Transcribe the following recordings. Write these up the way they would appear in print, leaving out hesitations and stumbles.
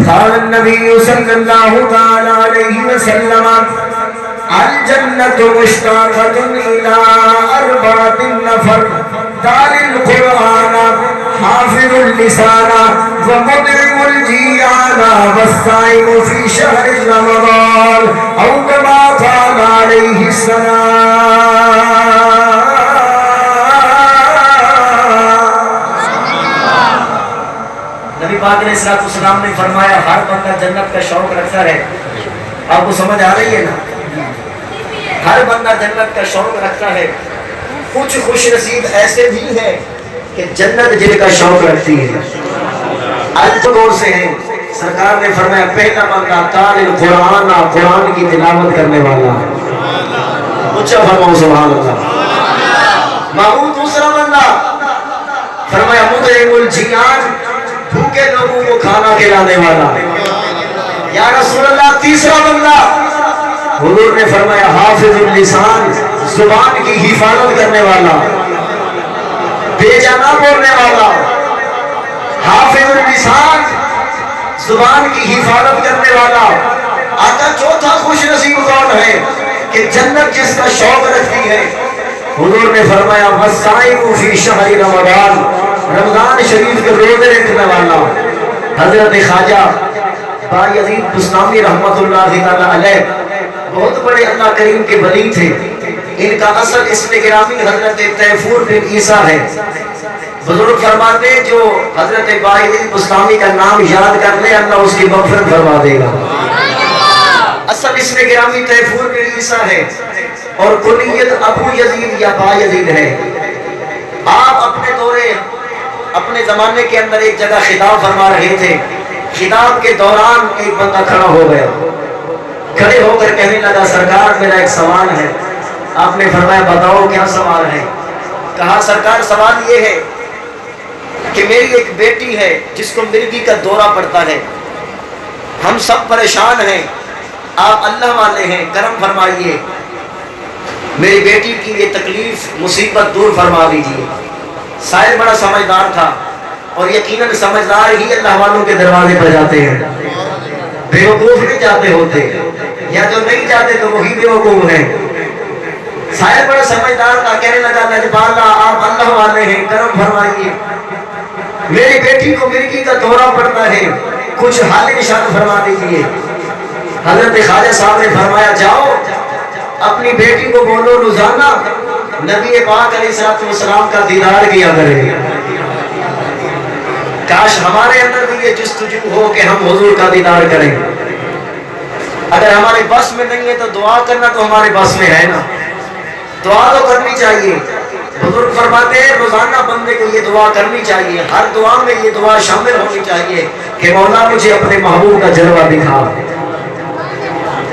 قال النبي صلى الله تعالى عليه وسلم الجنة مشتاقة إلى أربعة نفر تالي القرآن حافظ اللسان ومطعم الجيعان والصائم في شهر رمضان أو كما قال عليه السلام۔ نبی پاک علیہ السلام نے فرمایا ہر بندہ جنت کا شوق رکھتا ہے۔ آپ کو سمجھ آ رہی ہے نا؟ ہر بندہ جنت کا شوق رکھتا ہے۔ کچھ خوش نصیب ایسے بھی ہیں کہ جنت جن کا شوق رکھتی ہے۔ الفقور سے ہیں، سرکار نے فرمایا پہلا بندہ تال القرآن، قرآن کی تلاوت کرنے والا۔ اچھا فرماؤ سبحان اللہ۔ معمول دوسرا بندہ فرمایا مطعم الجیعان، بھوکے لوگوں کو کھانا کھلانے والا۔ یا رسول اللہ تیسرا بندہ حضور نے فرمایا حافظ اللسان، زبان کی حفاظت کرنے والا، بے جانا بولنے والا۔ حافظ اللسان، زبان کی حفاظت کرنے والا۔ آقا چوتھا خوش نصیب کون ہے کہ جنت جس کا شوق رکھتی ہے؟ حضور نے فرمایا والصائم فی شہر رمضان، رمضان شریف کے روزے رکھنے والا۔ حضرت خواجہ بایزید بستامی رحمت اللہ تعالی علیہ بہت بڑے اللہ کریم کے ولی تھے۔ ان کا اصل اسم گرامی حضرت تیفور بن عیسیٰ ہے۔ بزرگ فرماتے ہیں جو حضرت بایزید بستامی کا نام یاد کر لے اللہ اس کی مغفرت فرما دے گا۔ اصل اسم گرامی تیفور بن عیسیٰ ہے اور کنیت ابو یزید یا بایزید ہے۔ آپ اپنے دورے اپنے زمانے کے اندر ایک جگہ خطاب فرما رہے تھے۔ خطاب کے دوران ایک بندہ کھڑا ہو گیا، کھڑے ہو کر کہنے لگا سرکار میرا ایک سوال ہے۔ آپ نے فرمایا بتاؤ کیا سوال ہے؟ کہا سرکار سوال یہ ہے کہ میری ایک بیٹی ہے جس کو مرگی کا دورہ پڑتا ہے، ہم سب پریشان ہیں، آپ اللہ والے ہیں، کرم فرمائیے، میری بیٹی کی یہ تکلیف مصیبت دور فرما دیجیے۔ سائر بڑا سمجھدار تھا اور یقیناً سمجھدار ہی اللہ والوں کے دروازے پر جاتے ہیں، بیوقوف نہیں جاتے ہوتے، یا جو نہیں جاتے تو وہی بیوقوف ہیں۔ سائر بڑا سمجھدار تھا، کہنے لگا لجبالا آپ اللہ والے ہیں، کرم فرمائیے، میری بیٹی کو مرگی کا دورہ پڑتا ہے، کچھ حال نشان فرما دیجیے۔ حضرت خواجہ صاحب نے فرمایا جاؤ اپنی بیٹی کو بولو روزانہ نبی پاک علیہ السلام کا دیدار کیا کرے۔ کاش ہمارے اندر بھی یہ جستجو ہو کہ ہم حضور کا دیدار کریں۔ اگر ہمارے بس میں نہیں ہے تو دعا کرنا تو ہمارے بس میں ہے نا، دعا تو کرنی چاہیے۔ بزرگ فرماتے ہیں روزانہ بندے کو یہ دعا کرنی چاہیے، ہر دعا میں یہ دعا شامل ہونی چاہیے کہ مولا مجھے اپنے محبوب کا جلوہ دکھا۔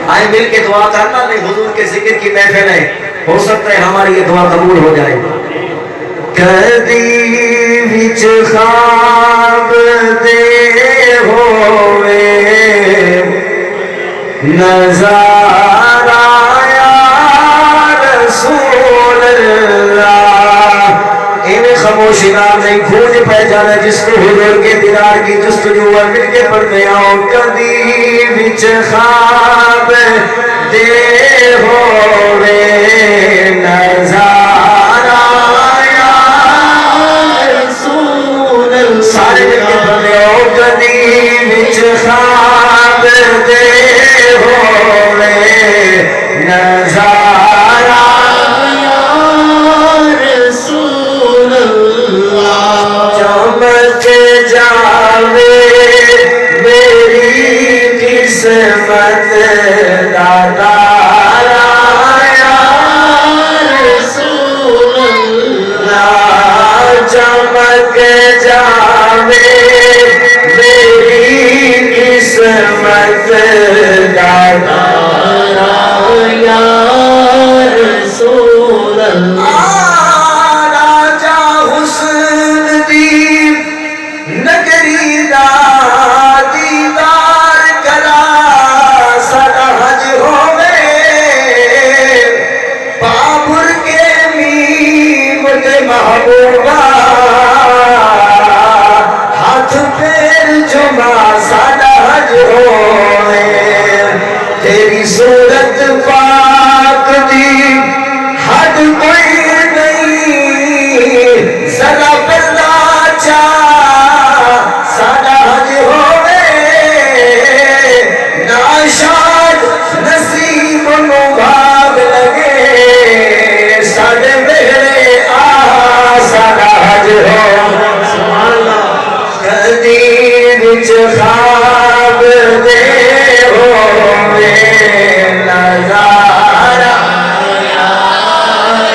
آئے مل کے دعا کرنا، نہیں حضور کے ذکر کی محفل ہے، ہو سکتا ہے ہماری یہ دعا قبول ہو جائے۔ کدی وچ خواب دے ہوئے نظارہ یا رسول اللہ، ان خاموشی نام نہیں کھوج پہچانا جس کو حضور کے دیدار کی جستجو اور مل کے پڑھتے آؤ۔ کدی وچ خواب دے ہوئے نظارہ یا رسول اللہ، سارے مل کے پڑھتے آؤ۔ کدی وچ خواب دے ہوئے نظارہ یا رسول اللہ، چمک جاوے میری قسمت دادا یا محبوبہ ہاتھ پیر جمع سادہ حج ہوئے تیری صورت پاک دی حد کوئی نہیں ذرا پردہ چاہ سادہ حج ہوئے ناشاد نصیب نو بھاگ لگے ساڑے میرے سادہ حج ہو کدی وچ خواب دے ہوئے نظارہ یا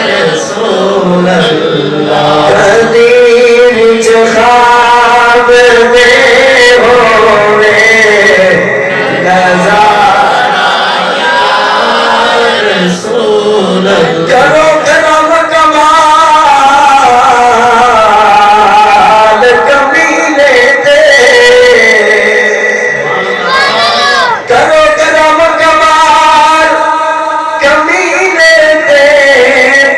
رسول اللہ کدی وچ خواب دے ہوئے نظارہ یا رسول اللہ کرو کرم کمال کمینے دے کرو کرم کمال کمینے دے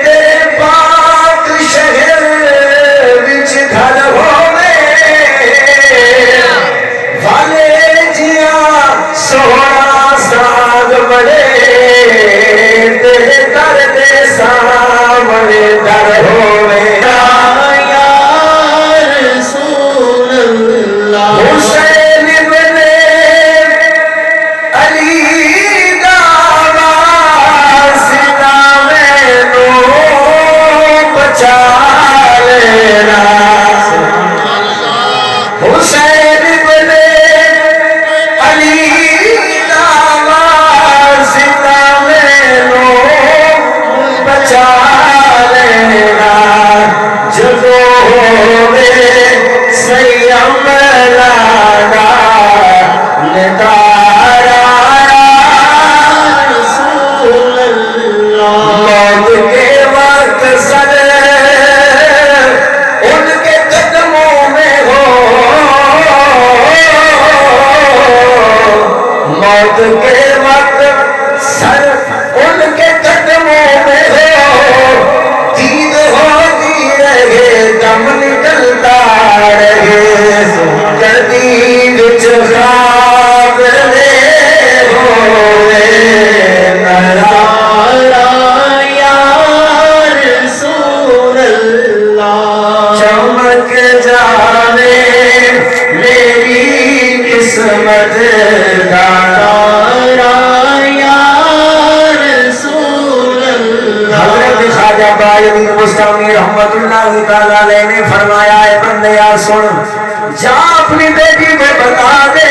تیرے پاک شہر وچ گھر ہوئے والے جیاں سونا ساگ بڑے تیرے در دے سامنے در ہوئے یا رسول اللہ حسین ابن علی دا واسطہ میں نو بچا لینا حسین ابن علی دا واسطہ میں نو بچا لینا جدو ہوئے سیم لانا ندارا رسول اللہ موت کے وقت سر ان کے قدموں میں ہو موت کے وقت سر ان کے قدموں میں ہو دید ہوتی رہے دم نکلتا رہے کدی وچ خواب دے ہوئے نظارہ یا رسول اللہ چمک جانے میری قسمت دارا یا رسول اللہ حضرت خواجہ باجی مستعمی رحمت اللہ تعالیٰ علیہ نے فرمایا اے بندیا سن جا اپنی بیٹی کو بتا دے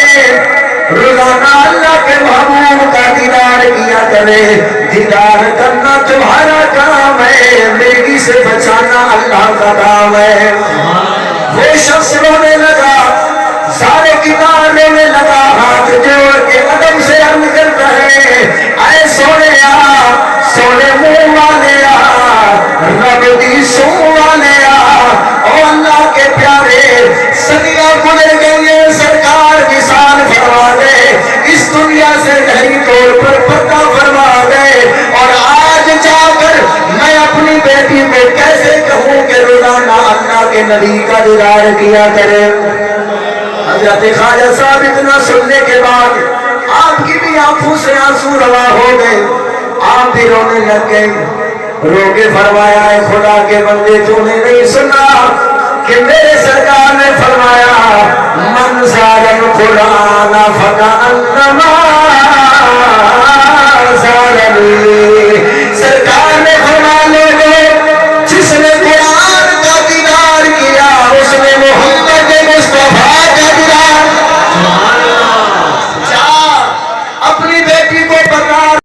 روزانہ اللہ کے محبوب کا دیدار کیا کرے دیدار کرنا تمہارا کام ہے بیٹی سے بچانا اللہ کا کام ہے وہ شخص رونے لگا سارے کنارے میں لگا ہاتھ جوڑ کے ادب سے عرض کرتا ہے اے سونے سونے منہ والے رب دی سو والے او اللہ کے پیارے صدیاں گزر گئی ہیں سرکار کی شان فرما دے اس دنیا سے ظاہری طور پر پردہ فرما دے اور آج جا کر میں اپنی بیٹی میں کیسے کہوں کہ روزانہ اللہ کے نبی کا دیدار کیا کرے حضرت خواجہ صاحب اتنا سننے کے بعد آپ کی بھی آنکھوں سے آنسو روا ہو گئے آپ بھی رونے لگ گئے رو کے فرمایا ہے خدا کے بندے تو نے نہیں سنا کہ میرے سرکار نے فرمایا من زار القرآن فکأن